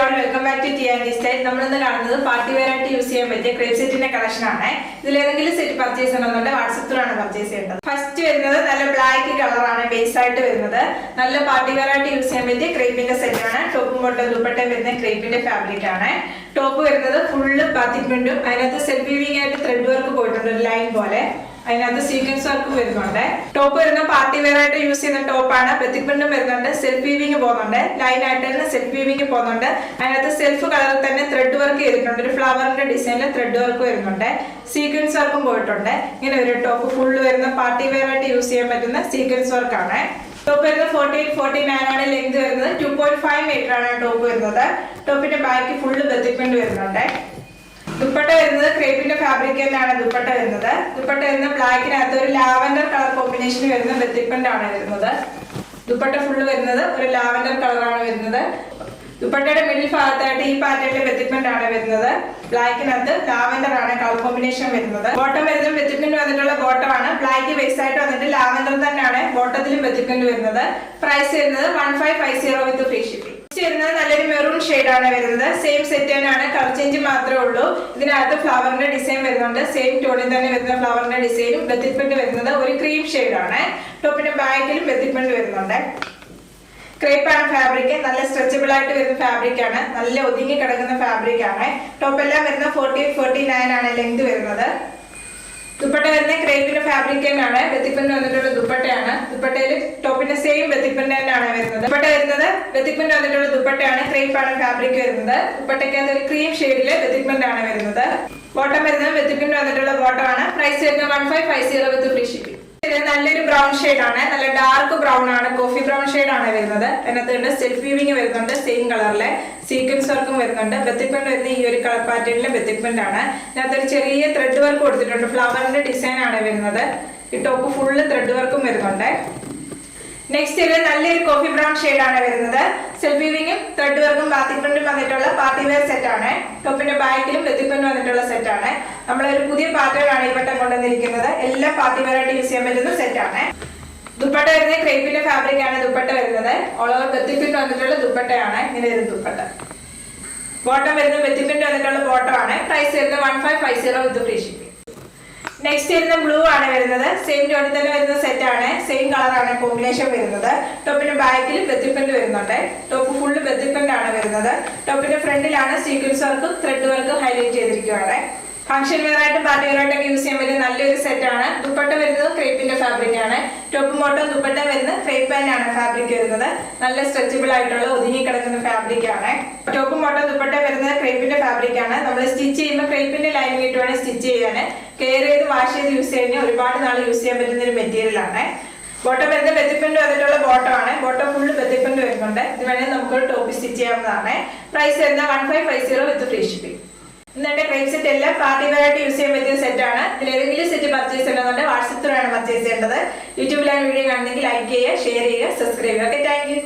all, welcome back to T&D Style. We will see party wear and use crepe set collection. This is set purchase WhatsApp purchase. First is black color base side. Party wear and use crepe set. Top crepe fabric. Top full batik print. Self weaving and thread work line. അതിനകത്ത് sequence work വരുന്നുണ്ട്. Top വരുന്ന party wear ആയിട്ട് use ചെയ്യുന്ന ടോപ്പാണ്. Batik print വരുന്നുണ്ട്. Self weaving പോകുന്നുണ്ട്. Line ആയിട്ട് തന്നെ സെൽഫ് വീവിംഗ് പോകുന്നുണ്ട്. അതിനകത്ത് സെൽഫ് കളറിൽ തന്നെ ത്രെഡ് വർക്ക് ചെയ്തിട്ടുണ്ട്. ഒരു ഫ്ലവറിന്റെ ഡിസൈനിൽ ത്രെഡ് വർക്ക് വരുന്നുണ്ട്. സീക്വൻസ് വർക്കും പോയിട്ടുണ്ട്. ഇങ്ങനെ ഒരു ടോപ്പ് ഫുള്ള് വരുന്ന പാർട്ടി വെയർ ആയിട്ട് യൂസ് ചെയ്യാൻ പറ്റുന്ന സീക്വൻസ് വർക്കാണ്. ടോപ്പ് വരുന്നത് 48-49 ആണ്. ലെങ്ത് വരുന്നത് 2.5 മീറ്റർ ആണ് ടോപ്പ് വരുന്നത്. ടോപ്പിന്റെ ബാക്ക് ഫുള്ള് ബത്തിക് പ്രിന്റ് വരുന്നുണ്ട്. ദുപ്പട്ട വരുന്നത് ക്രേപ്പിന്റെ ഫാബ്രിക് തന്നെയാണ് ദുപ്പട്ട വരുന്നത്. ദുപ്പട്ട വരുന്ന ബ്ലാക്കിനകത്ത് ഒരു ലാവൻഡർ കളർ കോമ്പിനേഷൻ വരുന്ന ബത്തിക് പ്രിന്റ് ആണ് വരുന്നത്. ദുപ്പട്ട ഫുള്ള് വരുന്നത് ഒരു ലാവൻഡർ കളറാണ് വരുന്നത്. ദുപ്പട്ടയുടെ മിഡിൽ ഭാഗത്തായിട്ട് ഈ പാറ്റേണിലെ ബത്തിക് പ്രിന്റ് ആണ് വരുന്നത്. ബ്ലാക്കിനകത്ത് ലാവൻഡർ ആണ് കളർ കോമ്പിനേഷൻ വരുന്നത്. ബോട്ടം വരുന്നത് ബത്തിക് പ്രിന്റ് വന്നിട്ടുള്ള ബോട്ടം ആണ്. ബ്ലാക്ക് ബേസ് ആയിട്ട് വന്നിട്ട് ലാവൻഡർ തന്നെയാണ് ബോട്ടത്തിലും ബത്തിക് പ്രിന്റ് വരുന്നത്. പ്രൈസ് വരുന്നത് 1550 വിത്ത് ഫ്രീ ഷിപ്പിംഗ്. നല്ലൊരു മെറൂൺ ഷെയ്ഡ് ആണ് വരുന്നത്. സെയിം സെറ്റ് തന്നെയാണ്, കളർ ചേഞ്ച് മാത്രമേ ഉള്ളൂ. ഇതിനകത്ത് ഫ്ലവറിന്റെ ഡിസൈൻ വരുന്നുണ്ട്. സെയിം ടോണിൽ തന്നെ വരുന്ന ഫ്ലവറിന്റെ ഡിസൈനും ബത്തിക് പ്രിന്റ് വരുന്നത് ഒരു ക്രീം ഷെയ്ഡ് ആണ്. ടോപ്പിന്റെ ബാക്കിലും ബത്തിക് പ്രിന്റ് വരുന്നുണ്ട്. ക്രേപ്പ് ആണ് ഫാബ്രിക്. നല്ല സ്ട്രെച്ചബിൾ ആയിട്ട് വരുന്ന ഫാബ്രിക് ആണ്. നല്ല ഒതുങ്ങി കിടക്കുന്ന ഫാബ്രിക് ആണ്. ടോപ്പ് എല്ലാം വരുന്ന 48-49 ആണ് ലെങ്ത് വരുന്നത്. ദുപ്പട്ട വരുന്ന ക്രേപ്പിന്റെ ഫാബ്രിക് തന്നെയാണ്. ബത്തിക് പ്രിന്റ് വന്നിട്ടുള്ള ദുപ്പട്ടയാണ്. ദുപ്പട്ടയിൽ ടോപ്പിന്റെ സെയിം ബത്തിക് പ്രിന്റ് തന്നെയാണ് വരുന്നത്. ദുപ്പട്ട വരുന്നത് ബത്തിക് പ്രിന്റ് വന്നിട്ടുള്ള ദുപ്പട്ടയാണ്. ക്രേപ്പാണ് ഫാബ്രിക് വരുന്നത്. ദുപ്പട്ടയ്ക്കകത്ത് ഒരു ക്രീം ഷെയ്ഡില് ബത്തിക് പ്രിന്റ് ആണ് വരുന്നത്. ബോട്ടം വരുന്നത് ബത്തിക് പ്രിന്റ് വന്നിട്ടുള്ള ബോട്ടം ആണ്. പ്രൈസ് വരുന്നത് 1550 വിത്ത് ഫ്രീ ഷിപ്പിംഗ്. നല്ലൊരു ബ്രൗൺ ഷെയ്ഡ് ആണ്. നല്ല ഡാർക്ക് ബ്രൗൺ ആണ്. കോഫി ബ്രൗൺ ഷെയ്ഡ് ആണ് വരുന്നത്. അതിനകത്ത് സെൽഫ് വീവിംഗ് വരുന്നുണ്ട്. സെയിം കളറിലെ സീക്വൻസ് വർക്കും വരുന്നുണ്ട്. ബത്തിക് പ്രിന്റ് വരുന്ന ഈ ഒരു കളർ പാറ്റേണിലെ ബത്തിക് പ്രിന്റ് ആണ്. ഇതിനകത്തൊരു ചെറിയ ത്രെഡ് വർക്ക് കൊടുത്തിട്ടുണ്ട്. ഫ്ലവറിന്റെ ഡിസൈൻ ആണ് വരുന്നത്. ഈ ടോപ്പ് ഫുള്ള് ത്രെഡ് വർക്കും വരുന്നുണ്ട്. നെക്സ്റ്റ് ഇത് നല്ലൊരു കോഫി ബ്രൗൺ ഷെയ്ഡ് ആണ് വരുന്നത്. സെൽഫ് വീവിംഗും ത്രെഡ് വർക്കും ബാത്തിക് പ്രിന്റും വന്നിട്ടുള്ള പാർട്ടി വെയർ സെറ്റ് ആണ്. ടോപ്പിന്റെ ബാക്കിലും ബത്തിക് പ്രിന്റ് വന്നിട്ടുള്ള സെറ്റ് ആണ്. നമ്മളൊരു പുതിയ പാറ്റേൺ ആണ് ഈ വട്ടം കൊണ്ടുവന്നിരിക്കുന്നത്. എല്ലാ പാർട്ടി വെയർ ആയിട്ട് യൂസ് ചെയ്യാൻ പറ്റുന്ന സെറ്റ് ആണ്. ദുപ്പട്ട വരുന്നത് ക്രേപ്പിന്റെ ഫാബ്രിക് ആണ് ദുപ്പട്ട വരുന്നത്. ഓൾ ഓവർ ബത്തിക് പ്രിന്റ് വന്നിട്ടുള്ള ദുപ്പട്ടയാണ്. ഇങ്ങനെ ഒരു ദുപ്പട്ട. ബോട്ടം വരുന്നത് ബത്തിക് പ്രിന്റ് വന്നിട്ടുള്ള ബോട്ടം ആണ്. പ്രൈസ് വരുന്നത് 1550 വിത്ത് ഫ്രീ ഷിപ്പിംഗ്. നെക്സ്റ്റ് വരുന്ന ബ്ലൂ ആണ് വരുന്നത്. സെയിം ടോണിൽ തന്നെ വരുന്ന സെറ്റ് ആണ്. സെയിം കളറാണ് കോമ്പിനേഷൻ വരുന്നത്. ടോപ്പിന്റെ ബാക്കിൽ ബത്തിക് പ്രിന്റ് വരുന്നുണ്ട്. ടോപ്പ് ഫുള്ള് ബത്തിക് പ്രിന്റ് ആണ് വരുന്നത്. ടോപ്പിന്റെ ഫ്രണ്ടിലാണ് സീക്വൻസ് വർക്കും ത്രെഡ് വർക്കും ഹൈലൈറ്റ് ചെയ്തിരിക്കുകയാണ്. ഫംഗ്ഷൻ വെയർ ആയിട്ട് പാർട്ടി വെയർ ആയിട്ട് യൂസ് ചെയ്യാൻ പറ്റിയ നല്ലൊരു സെറ്റ് ആണ്. ദുപ്പട്ട വരുന്നത് ക്രേപ്പിന്റെ ഫാബ്രിക് ആണ്. ടോപ്പ് മോട്ടം ദുപ്പട്ട വരുന്നത് ക്രേപ്പ് പാന്റ് ആണ് ഫാബ്രിക് വരുന്നത്. നല്ല സ്ട്രെച്ചബിൾ ആയിട്ടുള്ള ഒതുങ്ങി കിടക്കുന്ന ഫാബ്രിക് ആണ്. ടോപ്പ് മോട്ടം ദുപ്പട്ട വരുന്നത് ക്രേപ്പിന്റെ ഫാബ്രിക് ആണ്. നമ്മൾ സ്റ്റിച്ച് ചെയ്യുമ്പോൾ ക്രേപ്പിന്റെ ലൈനിങ് ഇട്ട് വേണം സ്റ്റിച്ച് ചെയ്യാൻ. കെയർ ചെയ്ത് വാഷ് ചെയ്ത് യൂസ് കഴിഞ്ഞാൽ ഒരുപാട് നാൾ യൂസ് ചെയ്യാൻ പറ്റുന്ന ഒരു മെറ്റീരിയൽ ആണ്. ബോട്ടം വരുന്നത് ബത്തിക് പ്രിന്റ് വന്നിട്ടുള്ള ബോട്ടം ആണ്. ബോട്ടം ഫുള്ള് ബത്തിക് പ്രിന്റ് വരുന്നുണ്ട്. ഇത് വേണമെങ്കിൽ നമുക്ക് ടോപ്പ് സ്റ്റിച്ച് ചെയ്യാവുന്നതാണ്. പ്രൈസ് വരുന്നത് 1550 വിത്ത് ഫ്രീ ഷിപ്പിംഗ്. ഇന്നത്തെ ക്രേപ്പ് സെറ്റ് എല്ലാം പാർട്ടി വെയർ ആയിട്ട് യൂസ് ചെയ്യാൻ പറ്റിയ സെറ്റ് ആണ്. ഇതിൽ ഏതെങ്കിലും സെറ്റ് പർച്ചേസ് ചെയ്യണമെന്നുണ്ടെങ്കിൽ വാട്സാപ്പിലാണ് പർച്ചേസ് ചെയ്യേണ്ടത്. യൂട്യൂബിലാണ് വീഡിയോ കാണുന്നെങ്കിൽ ലൈക്ക് ചെയ്യുക, ഷെയർ ചെയ്യുക, സബ്സ്ക്രൈബ് ചെയ്യുക. Okay, thank you.